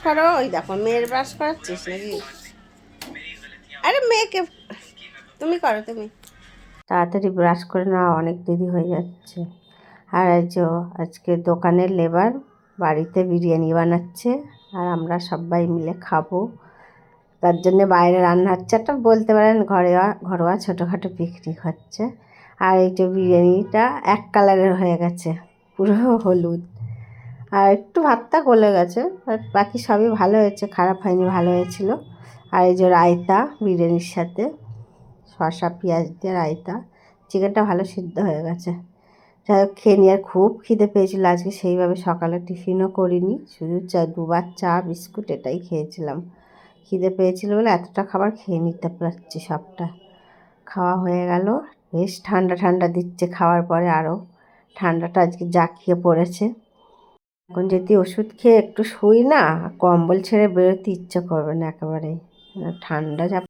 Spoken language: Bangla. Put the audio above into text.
করো। ওই দেখো মেয়ের ব্রাশ করাচ্ছিস নাকি? আরে মেয়েকে তুমি করো তুমি। তাড়াতাড়ি ব্রাশ করে নাও, অনেক দেরি হয়ে যাচ্ছে। আর এই যে আজকে দোকানের লেবার বাড়িতে বিরিয়ানি বানাচ্ছে আর আমরা সবাই মিলে খাবো। তার জন্য বাইরে রান্না হচ্ছে, একটা বলতে পারেন ঘরোয়া ঘরোয়া ছোটোখাটো পিকনিক হচ্ছে। আর এই যে বিরিয়ানিটা এক কালারের হয়ে গেছে, পুরো হলুদ। আর একটু ভাতটা গলে গেছে, আর বাকি সবই ভালো হয়েছে, খারাপ হয়নি, ভালো হয়েছিল। আর এই যে রায়তা বিরিয়ানির সাথে, শসা পেঁয়াজ দিয়ে রায়তা, চিকেনটা ভালো সিদ্ধ হয়ে গেছে। যাই হোক খেয়ে নিয়ে, আর খুব খিদে পেয়েছিল আজকে, সেইভাবে সকালে টিফিনও করিনি, শুধু দুবার চা বিস্কুট এটাই খেয়েছিলাম। খিদে পেয়েছিল বলে এতটা খাবার খেয়ে নিতে পারছি, সবটা খাওয়া হয়ে গেল। বেশ ঠান্ডা ঠান্ডা দিচ্ছে, খাওয়ার পরে আরও ঠান্ডাটা আজকে জাঁকিয়ে পড়েছে। এখন যদি ওষুধ খেয়ে একটু শুই না, কম্বল ছেড়ে বেরোতে ইচ্ছে করবে না একেবারেই, ঠান্ডা যা